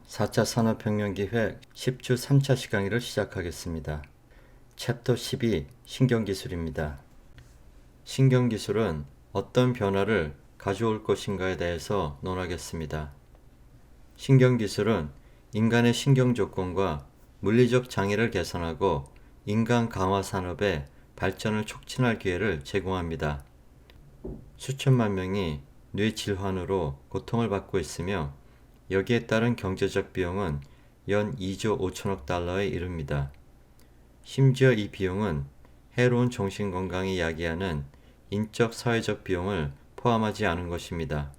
4차 산업혁명 기획 10주 3차 시강의를 시작하겠습니다. 챕터 12 신경기술입니다. 신경기술은 어떤 변화를 가져올 것인가에 대해서 논하겠습니다. 신경기술은 인간의 신경조건과 물리적 장애를 개선하고 인간 강화 산업의 발전을 촉진할 기회를 제공합니다. 수천만 명이 뇌 질환으로 고통을 받고 있으며 여기에 따른 경제적 비용은 연 2조 5천억 달러에 이릅니다. 심지어 이 비용은 해로운 정신건강이 야기하는 인적 사회적 비용을 포함하지 않은 것입니다.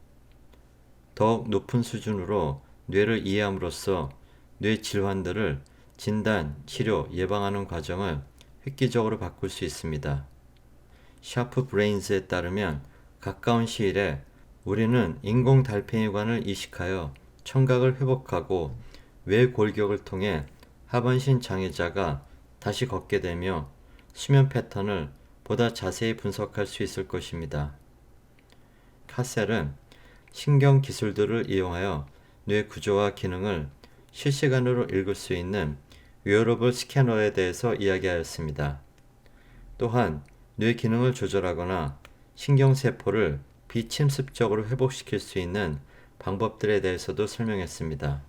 더욱 높은 수준으로 뇌를 이해함으로써 뇌 질환들을 진단, 치료, 예방하는 과정을 획기적으로 바꿀 수 있습니다. 샤프 브레인즈에 따르면 가까운 시일에 우리는 인공 달팽이관을 이식하여 청각을 회복하고 외골격을 통해 하반신 장애자가 다시 걷게 되며 수면 패턴을 보다 자세히 분석할 수 있을 것입니다. 카셀은 신경 기술들을 이용하여 뇌 구조와 기능을 실시간으로 읽을 수 있는 웨어러블 스캐너에 대해서 이야기하였습니다. 또한 뇌 기능을 조절하거나 신경세포를 비침습적으로 회복시킬 수 있는 방법들에 대해서도 설명했습니다.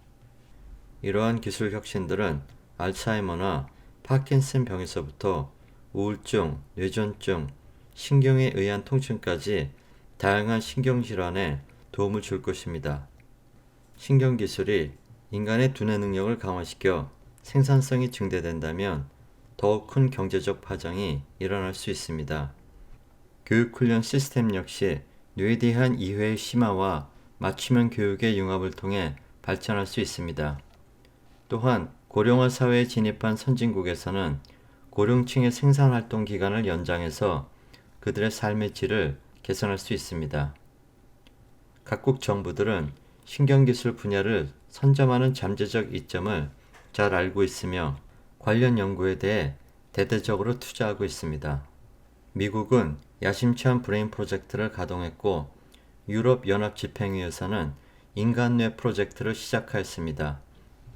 이러한 기술 혁신들은 알츠하이머나 파킨슨 병에서부터 우울증, 뇌전증, 신경에 의한 통증까지 다양한 신경질환에 도움을 줄 것입니다. 신경기술이 인간의 두뇌 능력을 강화시켜 생산성이 증대된다면 더욱 큰 경제적 파장이 일어날 수 있습니다. 교육훈련 시스템 역시 뇌에 대한 이해의 심화와 맞춤형 교육의 융합을 통해 발전할 수 있습니다. 또한 고령화 사회에 진입한 선진국에서는 고령층의 생산활동 기간을 연장해서 그들의 삶의 질을 개선할 수 있습니다. 각국 정부들은 신경기술 분야를 선점하는 잠재적 이점을 잘 알고 있으며 관련 연구에 대해 대대적으로 투자하고 있습니다. 미국은 야심찬 브레인 프로젝트를 가동했고 유럽 연합집행위에서는 인간뇌 프로젝트를 시작하였습니다.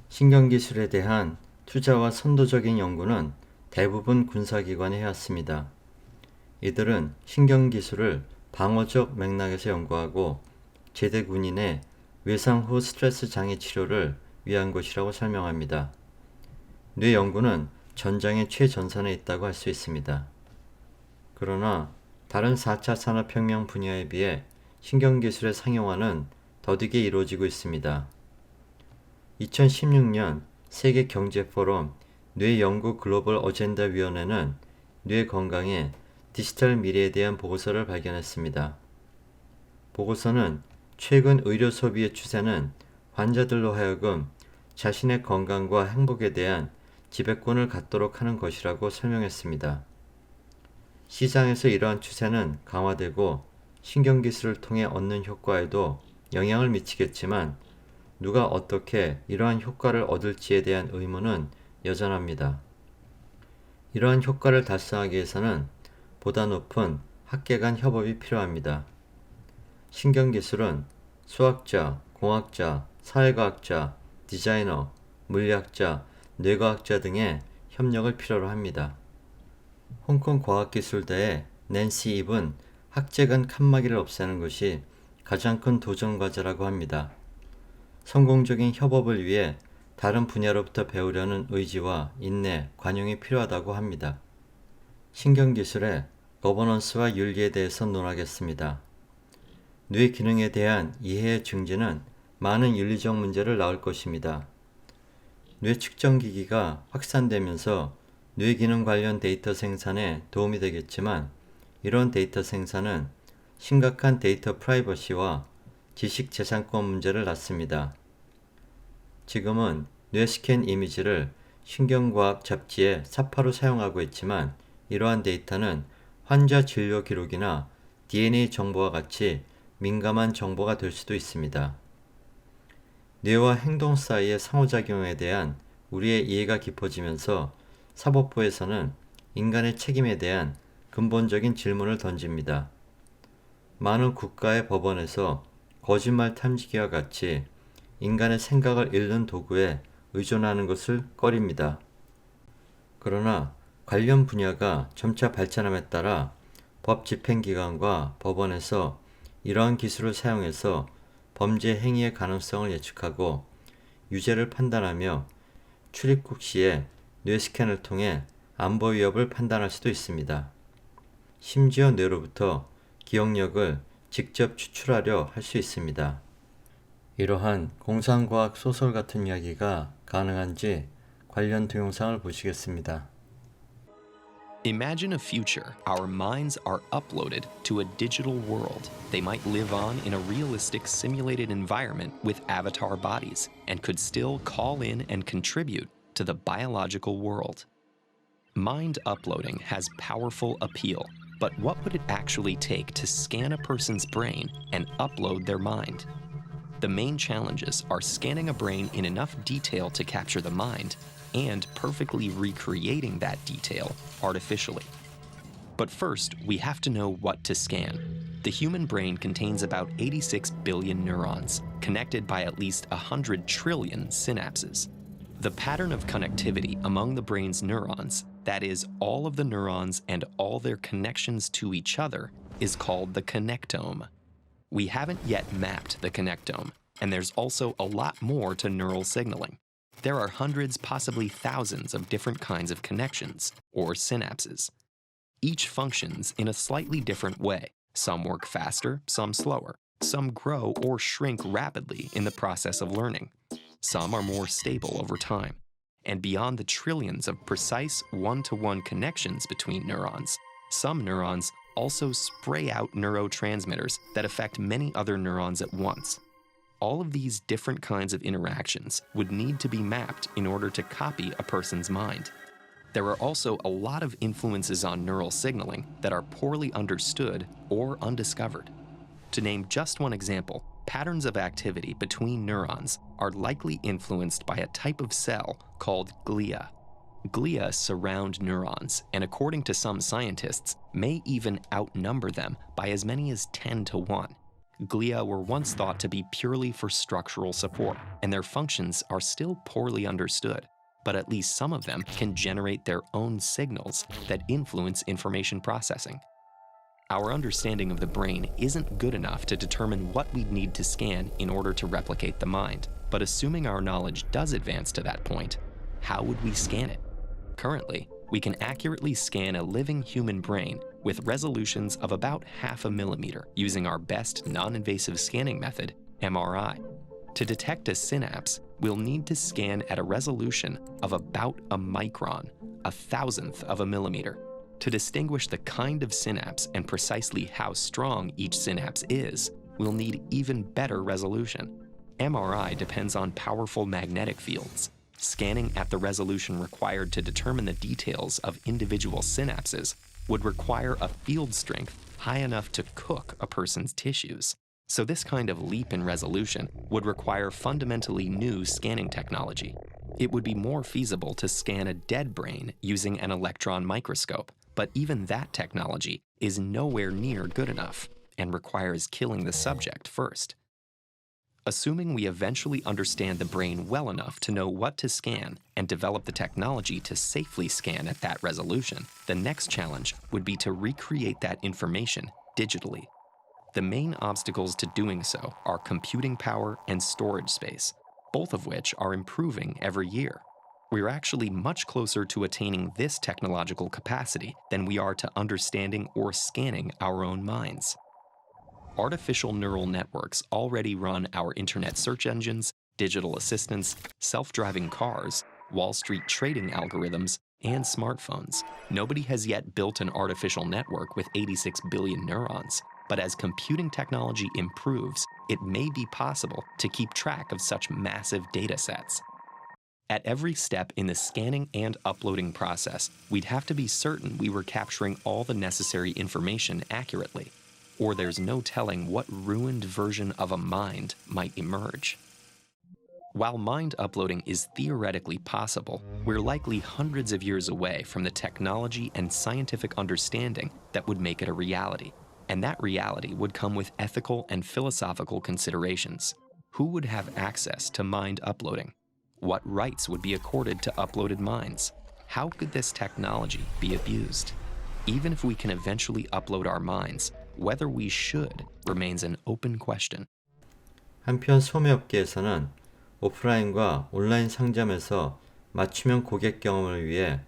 신경기술에 대한 투자와 선도적인 연구는 대부분 군사기관이 해왔습니다. 이들은 신경기술을 방어적 맥락에서 연구하고 제대 군인의 외상 후 스트레스 장애 치료를 위한 것이라고 설명합니다. 뇌 연구는 전장의 최전선에 있다고 할 수 있습니다. 그러나 다른 4차 산업혁명 분야에 비해 신경기술의 상용화는 더디게 이루어지고 있습니다. 2016년 세계경제포럼 뇌연구 글로벌 어젠다 위원회는 뇌 건강의 디지털 미래에 대한 보고서를 발견했습니다. 보고서는 최근 의료 소비의 추세는 환자들로 하여금 자신의 건강과 행복에 대한 지배권을 갖도록 하는 것이라고 설명했습니다. 시장에서 이러한 추세는 강화되고 신경기술을 통해 얻는 효과에도 영향을 미치겠지만 누가 어떻게 이러한 효과를 얻을지에 대한 의문은 여전합니다. 이러한 효과를 달성하기 위해서는 보다 높은 학계 간 협업이 필요합니다. 신경기술은 수학자, 공학자, 사회과학자, 디자이너, 물리학자, 뇌과학자 등의 협력을 필요로 합니다. 홍콩 과학기술대의 낸시 입은 학제 간 칸막이를 없애는 것이 가장 큰 도전 과제라고 합니다. 성공적인 협업을 위해 다른 분야로부터 배우려는 의지와 인내, 관용이 필요하다고 합니다. 신경기술의 거버넌스와 윤리에 대해서 논하겠습니다. 뇌 기능에 대한 이해의 증진은 많은 윤리적 문제를 낳을 것입니다. 뇌 측정기기가 확산되면서 뇌 기능 관련 데이터 생산에 도움이 되겠지만 이런 데이터 생산은 심각한 데이터 프라이버시와 지식재산권 문제를 낳습니다. 지금은 뇌 스캔 이미지를 신경과학 잡지에 사파로 사용하고 있지만 이러한 데이터는 환자 진료 기록이나 DNA 정보와 같이 민감한 정보가 될 수도 있습니다. 뇌와 행동 사이의 상호작용에 대한 우리의 이해가 깊어지면서 사법부에서는 인간의 책임에 대한 근본적인 질문을 던집니다. 많은 국가의 법원에서 거짓말 탐지기와 같이 인간의 생각을 읽는 도구에 의존하는 것을 꺼립니다. 그러나 관련 분야가 점차 발전함에 따라 법 집행기관과 법원에서 이러한 기술을 사용해서 범죄 행위의 가능성을 예측하고 유죄를 판단하며 출입국 시에 뇌 스캔을 통해 안보 위협을 판단할 수도 있습니다. 심지어 뇌로부터 기억력을 직접 추출하려 할 수 있습니다. 이러한 공상과학 소설 같은 이야기가 가능한지 관련 동영상을 보시겠습니다. Imagine a future our minds are uploaded to a digital world. They might live on in a realistic simulated environment with avatar bodies and could still call in and contribute to the biological world. Mind uploading has powerful appeal, but what would it actually take to scan a person's brain and upload their mind? The main challenges are scanning a brain in enough detail to capture the mind and perfectly recreating that detail artificially. But first, we have to know what to scan. The human brain contains about 86 billion neurons, connected by at least 100 trillion synapses. The pattern of connectivity among the brain's neurons, that is, all of the neurons and all their connections to each other, is called the connectome. We haven't yet mapped the connectome, and there's also a lot more to neural signaling. There are hundreds, possibly thousands of different kinds of connections, or synapses. Each functions in a slightly different way. Some work faster, some slower. Some grow or shrink rapidly in the process of learning. Some are more stable over time. And beyond the trillions of precise one-to-one connections between neurons, some neurons also spray out neurotransmitters that affect many other neurons at once. All of these different kinds of interactions would need to be mapped in order to copy a person's mind. There are also a lot of influences on neural signaling that are poorly understood or undiscovered. To name just one example, patterns of activity between neurons are likely influenced by a type of cell called glia. Glia surround neurons, and according to some scientists, may even outnumber them by as many as 10 to 1. Glia were once thought to be purely for structural support, and their functions are still poorly understood, but at least some of them can generate their own signals that influence information processing. Our understanding of the brain isn't good enough to determine what we'd need to scan in order to replicate the mind, but assuming our knowledge does advance to that point, how would we scan it? Currently, we can accurately scan a living human brain with resolutions of about 0.5 millimeter using our best non-invasive scanning method, MRI. To detect a synapse, we'll need to scan at a resolution of about a micron, 1/1000th of a millimeter. To distinguish the kind of synapse and precisely how strong each synapse is, we'll need even better resolution. MRI depends on powerful magnetic fields. Scanning at the resolution required to determine the details of individual synapses would require a field strength high enough to cook a person's tissues. So this kind of leap in resolution would require fundamentally new scanning technology. It would be more feasible to scan a dead brain using an electron microscope, but even that technology is nowhere near good enough and requires killing the subject first. Assuming we eventually understand the brain well enough to know what to scan and develop the technology to safely scan at that resolution, the next challenge would be to recreate that information digitally. The main obstacles to doing so are computing power and storage space, both of which are improving every year. We're actually much closer to attaining this technological capacity than we are to understanding or scanning our own minds. Artificial neural networks already run our internet search engines, digital assistants, self-driving cars, Wall Street trading algorithms, and smartphones. Nobody has yet built an artificial network with 86 billion neurons, but as computing technology improves, it may be possible to keep track of such massive data sets. At every step in the scanning and uploading process, we'd have to be certain we were capturing all the necessary information accurately, or there's no telling what ruined version of a mind might emerge. While mind uploading is theoretically possible, we're likely hundreds of years away from the technology and scientific understanding that would make it a reality. And that reality would come with ethical and philosophical considerations. Who would have access to mind uploading? What rights would be accorded to uploaded minds? How could this technology be abused? Even if we can eventually upload our minds, whether we should remains an open question. 한편 소매업계에서는 오프라인과 온라인 상점에서 맞춤형 고객 경험을 위해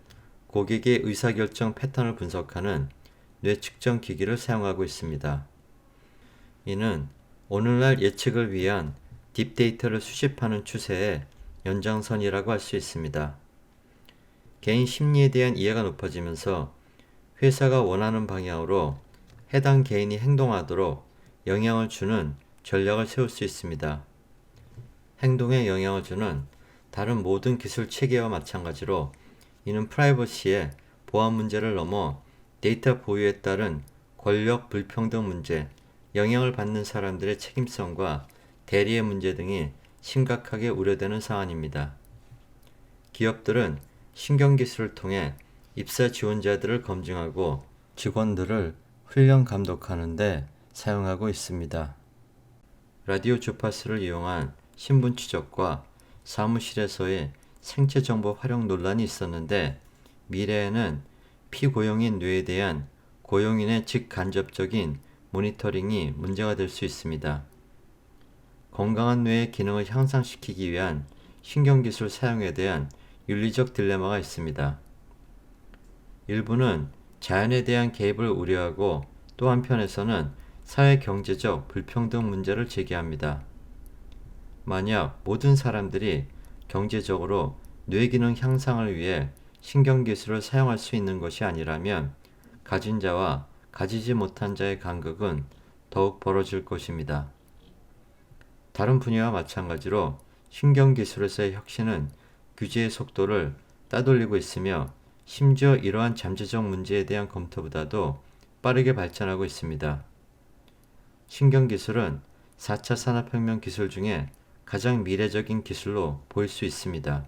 고객의 의사결정 패턴을 분석하는 뇌 측정 기기를 사용하고 있습니다. 이는 오늘날 예측을 위한 딥데이터를 수집하는 추세의 연장선이라고 할 수 있습니다. 개인 심리에 대한 이해가 높아지면서 회사가 원하는 방향으로 해당 개인이 행동하도록 영향을 주는 전략을 세울 수 있습니다. 행동에 영향을 주는 다른 모든 기술 체계와 마찬가지로 이는 프라이버시의 보안 문제를 넘어 데이터 보유에 따른 권력 불평등 문제, 영향을 받는 사람들의 책임성과 대리의 문제 등이 심각하게 우려되는 사안입니다. 기업들은 신경기술을 통해 입사 지원자들을 검증하고 직원들을 훈련 감독하는 데 사용하고 있습니다. 라디오 주파수를 이용한 신분 추적과 사무실에서의 생체 정보 활용 논란이 있었는데 미래에는 피고용인 뇌에 대한 고용인의 직간접적인 모니터링이 문제가 될 수 있습니다. 건강한 뇌의 기능을 향상시키기 위한 신경기술 사용에 대한 윤리적 딜레마가 있습니다. 일부는 자연에 대한 개입을 우려하고 또 한편에서는 사회 경제적 불평등 문제를 제기합니다. 만약 모든 사람들이 경제적으로 뇌 기능 향상을 위해 신경기술을 사용할 수 있는 것이 아니라면 가진 자와 가지지 못한 자의 간극은 더욱 벌어질 것입니다. 다른 분야와 마찬가지로 신경기술에서의 혁신은 규제의 속도를 따돌리고 있으며 심지어 이러한 잠재적 문제에 대한 검토보다도 빠르게 발전하고 있습니다. 신경기술은 4차 산업혁명 기술 중에 가장 미래적인 기술로 보일 수 있습니다.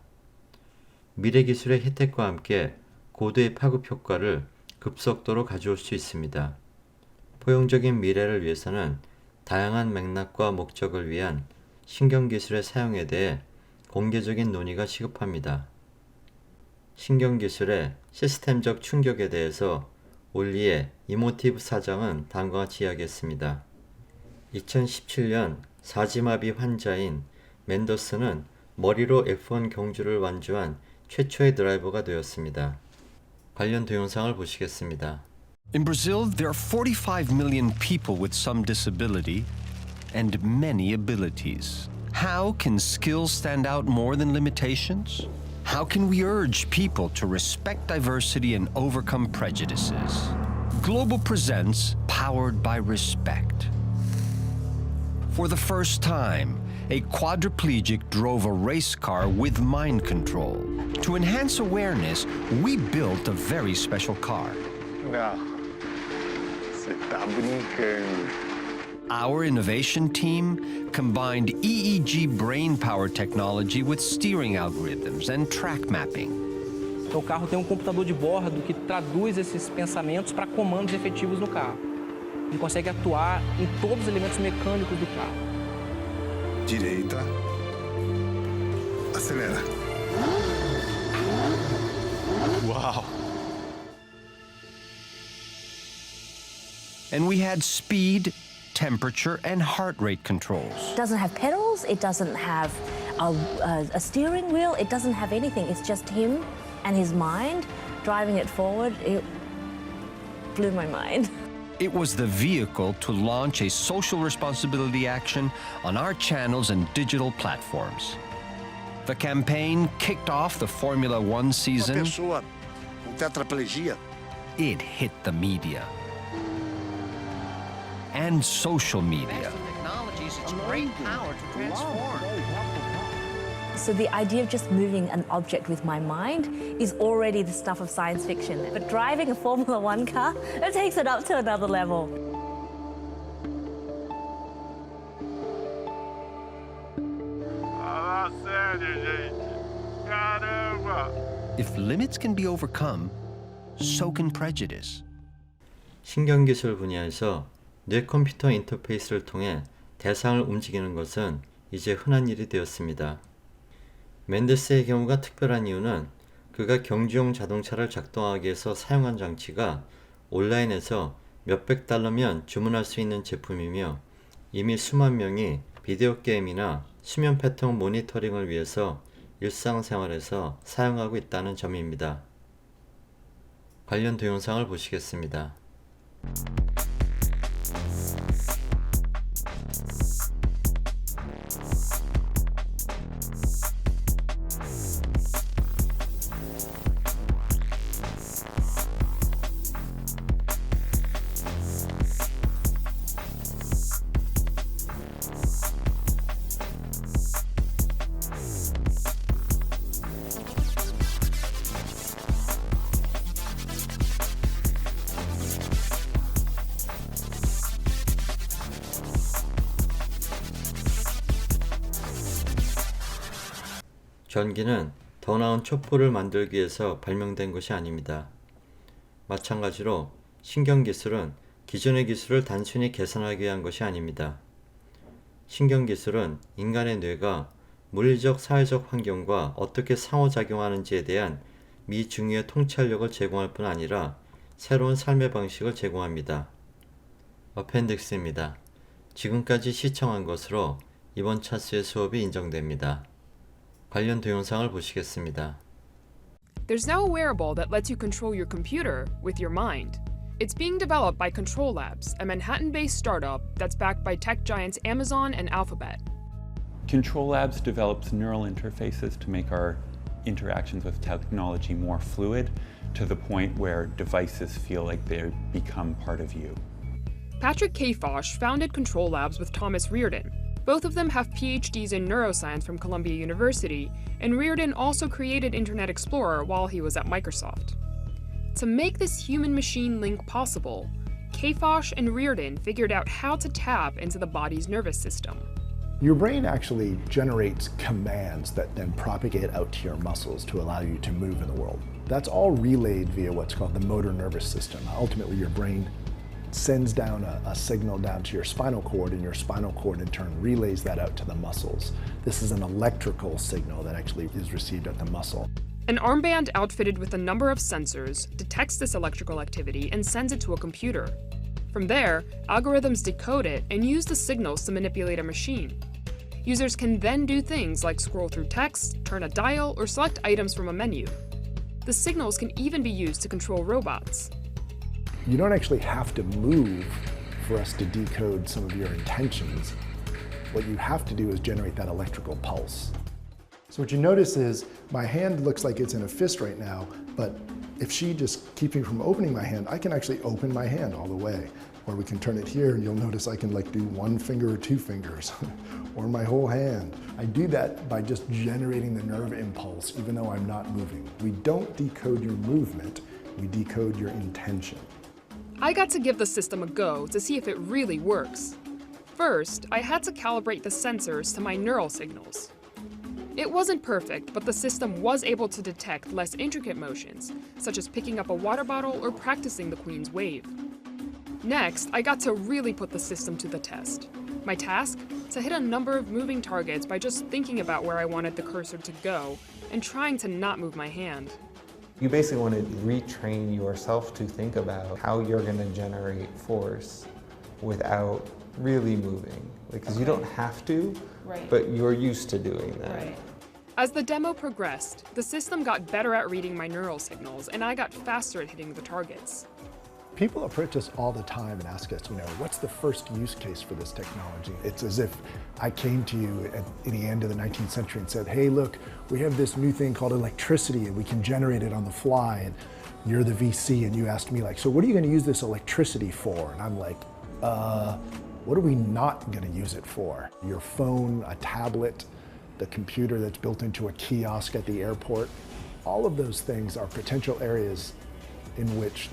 미래기술의 혜택과 함께 고도의 파급 효과를 급속도로 가져올 수 있습니다. 포용적인 미래를 위해서는 다양한 맥락과 목적을 위한 신경기술의 사용에 대해 공개적인 논의가 시급합니다. 신경기술의 시스템적 충격에 대해서 올리의 이모티브 사장은 다음과 같이 이야기했습니다. 2017년 사지마비 환자인 맨더스는 머리로 F1 경주를 완주한 최초의 드라이버가 되었습니다. 관련 동영상을 보시겠습니다. In Brazil, there are 45 million people with some disability and many abilities. How can skills stand out more than limitations? How can we urge people to respect diversity and overcome prejudices? Global presents Powered by Respect. For the first time, a quadriplegic drove a race car with mind control. To enhance awareness, we built a very special car. Não, você tá brincando. Our innovation team combined EEG brain power technology with steering algorithms and track mapping. Então, o carro tem um computador de bordo que traduz esses pensamentos para comandos efetivos no carro. Ele consegue atuar em todos os elementos mecânicos do carro. Direita. Acelera. Uau! And we had speed, temperature, and heart rate controls. It doesn't have pedals, it doesn't have a steering wheel, it doesn't have anything. It's just him and his mind driving it forward. It blew my mind. It was the vehicle to launch a social responsibility action on our channels and digital platforms. The campaign kicked off the Formula One Uma season. pessoa com tetraplegia. It hit the media and social media. So the idea of just moving an object with my mind is already the stuff of science fiction. But driving a Formula One car, it takes it up to another level. Fala sério, gente. Caramba! If limits can be overcome, so can prejudice. 신경기술 분야에서 뇌컴퓨터 인터페이스를 통해 대상을 움직이는 것은 이제 흔한 일이 되었습니다. 맨데스의 경우가 특별한 이유는 그가 경주용 자동차를 작동하기 위해서 사용한 장치가 온라인에서 몇백 달러면 주문할 수 있는 제품이며 이미 수만 명이 비디오 게임이나 수면 패턴 모니터링을 위해서 일상생활에서 사용하고 있다는 점입니다. 관련 동영상을 보시겠습니다. 전기는 더 나은 촛불을 만들기 위해서 발명된 것이 아닙니다. 마찬가지로 신경기술은 기존의 기술을 단순히 개선하기 위한 것이 아닙니다. 신경기술은 인간의 뇌가 물리적 사회적 환경과 어떻게 상호작용하는지에 대한 미중유의 통찰력을 제공할 뿐 아니라 새로운 삶의 방식을 제공합니다. 어펜딕스입니다. 지금까지 시청한 것으로 이번 차수의 수업이 인정됩니다. 관련 동영상을 보시겠습니다. There's now a wearable that lets you control your computer with your mind. It's being developed by Control Labs, a Manhattan-based startup that's backed by tech giants Amazon and Alphabet. Control Labs develops neural interfaces to make our interactions with technology more fluid, to the point where devices feel like they become part of you. Patrick Kafosh founded Control Labs with Thomas Reardon. Both of them have PhDs in neuroscience from Columbia University, and Reardon also created Internet Explorer while he was at Microsoft. To make this human-machine link possible, Kafosh and Reardon figured out how to tap into the body's nervous system. Your brain actually generates commands that then propagate out to your muscles to allow you to move in the world. That's all relayed via what's called the motor nervous system. Ultimately, your brain sends down a signal down to your spinal cord, and your spinal cord in turn relays that out to the muscles. This is an electrical signal that actually is received at the muscle. An armband outfitted with a number of sensors detects this electrical activity and sends it to a computer. From there, algorithms decode it and use the signals to manipulate a machine. Users can then do things like scroll through text, turn a dial, or select items from a menu. The signals can even be used to control robots. You don't actually have to move for us to decode some of your intentions. What you have to do is generate that electrical pulse. So what you notice is my hand looks like it's in a fist right now, but if she just keeps me from opening my hand, I can actually open my hand all the way. Or we can turn it here and you'll notice I can like do one finger or two fingers or my whole hand. I do that by just generating the nerve impulse even though I'm not moving. We don't decode your movement, we decode your intention. I got to give the system a go to see if it really works. First, I had to calibrate the sensors to my neural signals. It wasn't perfect, but the system was able to detect less intricate motions, such as picking up a water bottle or practicing the Queen's wave. Next, I got to really put the system to the test. My task? To hit a number of moving targets by just thinking about where I wanted the cursor to go and trying to not move my hand. You basically want to retrain yourself to think about how you're going to generate force without really moving. Because you don't have to, but you're used to doing that. As the demo progressed, the system got better at reading my neural signals, and I got faster at hitting the targets. People approach us all the time and ask us, what's the first use case for this technology? It's as if I came to you at the end of the 19th century and said, hey, look, we have this new thing called electricity and we can generate it on the fly. And you're the VC and you asked me so what are you going to use this electricity for? And I'm like, what are we not going to use it for? Your phone, a tablet, the computer that's built into a kiosk at the airport. All of those things are potential areas in which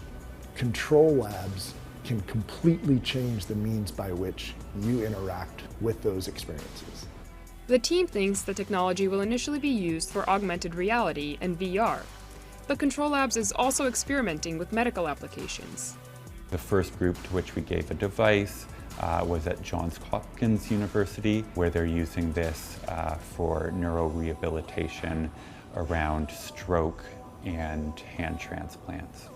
Control Labs can completely change the means by which you interact with those experiences. The team thinks the technology will initially be used for augmented reality and VR, but Control Labs is also experimenting with medical applications. The first group to which we gave a device was at Johns Hopkins University, where they're using this for neurorehabilitation around stroke and hand transplants.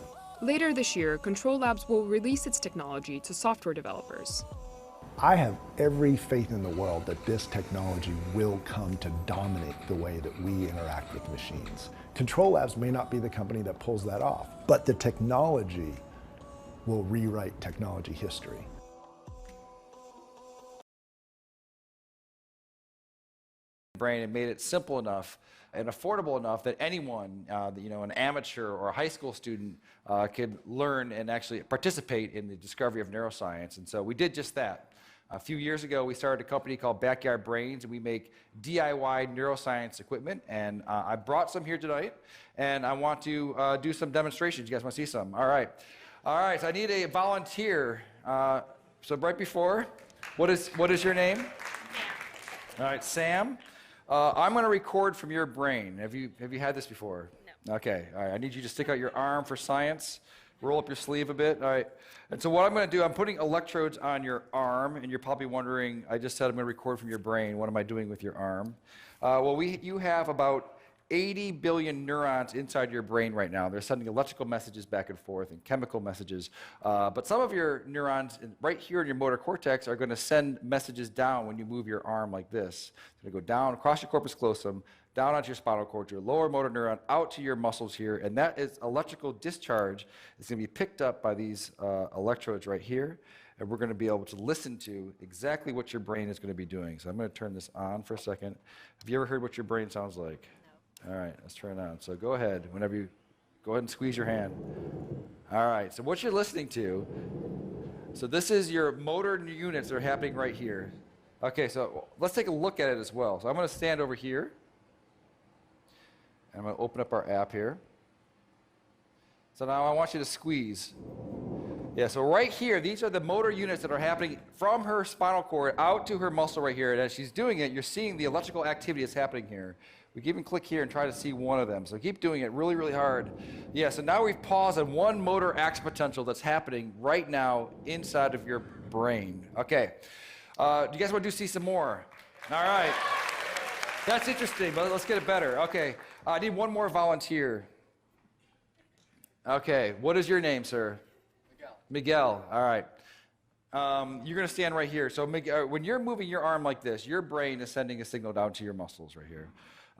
Later this year, Control Labs will release its technology to software developers. I have every faith in the world that this technology will come to dominate the way that we interact with machines. Control Labs may not be the company that pulls that off, but the technology will rewrite technology history. Brain and made it simple enough and affordable enough that anyone, an amateur or a high school student, could learn and actually participate in the discovery of neuroscience. And so we did just that. A few years ago, we started a company called Backyard Brains, and we make DIY neuroscience equipment. And I brought some here tonight, and I want to do some demonstrations. You guys want to see some? All right. All right, so I need a volunteer. So right before, what is your name? All right, Sam. I'm going to record from your brain. Have you had this before? No. Okay. All right. I need you to stick out your arm for science. Roll up your sleeve a bit. All right. And so what I'm going to do, I'm putting electrodes on your arm, and you're probably wondering, I just said I'm going to record from your brain. What am I doing with your arm? You have about 80 billion neurons inside your brain right now. They're sending electrical messages back and forth and chemical messages. But some of your neurons right here in your motor cortex are going to send messages down when you move your arm like this. It's going to go down across your corpus callosum, down onto your spinal cord, your lower motor neuron, out to your muscles here. And that is electrical discharge. It's going to be picked up by these electrodes right here. And we're going to be able to listen to exactly what your brain is going to be doing. So I'm going to turn this on for a second. Have you ever heard what your brain sounds like? All right, let's turn it on. So go ahead, go ahead and squeeze your hand. All right, so what you're listening to, so this is your motor units that are happening right here. Okay, so let's take a look at it as well. So I'm going to stand over here. I'm going to open up our app here. So now I want you to squeeze. Yeah, so right here, these are the motor units that are happening from her spinal cord out to her muscle right here. And as she's doing it, you're seeing the electrical activity that's happening here. We can even click here and try to see one of them. So keep doing it really, really hard. Yeah, so now we've paused on one motor axe potential that's happening right now inside of your brain. Okay, do you guys want to see some more? All right. That's interesting, but let's get it better. Okay, I need one more volunteer. Okay, what is your name, sir? Miguel, all right. You're going to stand right here. So Miguel, when you're moving your arm like this, your brain is sending a signal down to your muscles right here.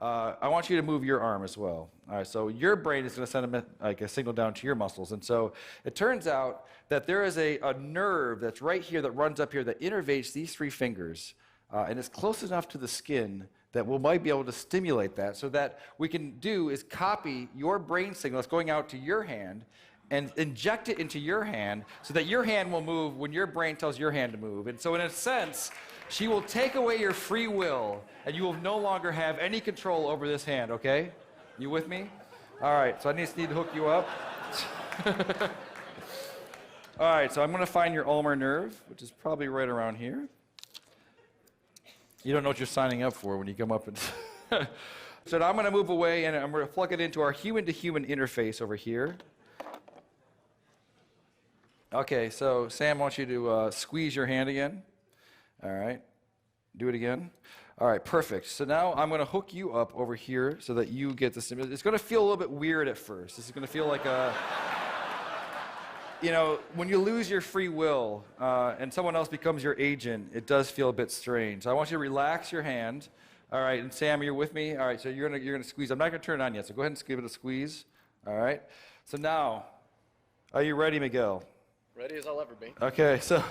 I want you to move your arm as well. All right, so your brain is going to send a signal down to your muscles. And so it turns out that there is a nerve that's right here that runs up here that innervates these three fingers. And it's close enough to the skin that we might be able to stimulate that. So that we can do is copy your brain signal that's going out to your hand and inject it into your hand so that your hand will move when your brain tells your hand to move. And so in a sense, she will take away your free will, and you will no longer have any control over this hand, okay? You with me? All right, so I just need to hook you up. All right, so I'm going to find your ulnar nerve, which is probably right around here. You don't know what you're signing up for when you come up and... So now I'm going to move away, and I'm going to plug it into our human-to-human interface over here. Okay, so Sam wants you to squeeze your hand again. All right, do it again. All right, perfect. So now I'm going to hook you up over here so that you get the stimulus. It's going to feel a little bit weird at first. This is going to feel like a, when you lose your free will and someone else becomes your agent, it does feel a bit strange. So I want you to relax your hand. All right, and Sam, you're with me? All right, so you're gonna squeeze. I'm not going to turn it on yet, so go ahead and give it a squeeze. All right, so now, are you ready, Miguel? Ready as I'll ever be. Okay, so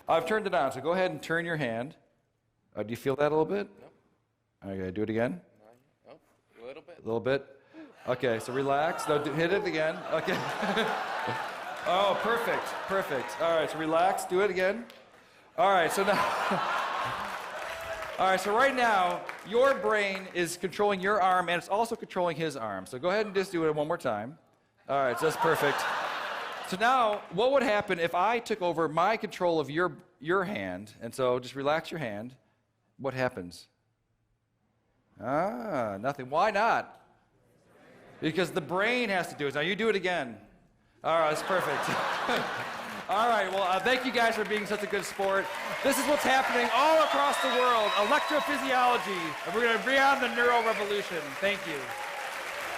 I've turned it on, so go ahead and turn your hand. Do you feel that a little bit? No. Okay, do it again. No, a little bit. A little bit? Okay, so relax. No, hit it again. Okay. Oh, perfect, perfect. All right, so relax, do it again. All right, so now, all right, so right now, your brain is controlling your arm, and it's also controlling his arm. So go ahead and just do it one more time. All right, so that's perfect. So now, what would happen if I took over my control of your hand, and so just relax your hand, what happens? Nothing. Why not? Because the brain has to do it. Now you do it again. All right, that's perfect. All right, well, thank you guys for being such a good sport. This is what's happening all across the world, electrophysiology, and we're going to bring on the neural revolution. Thank you.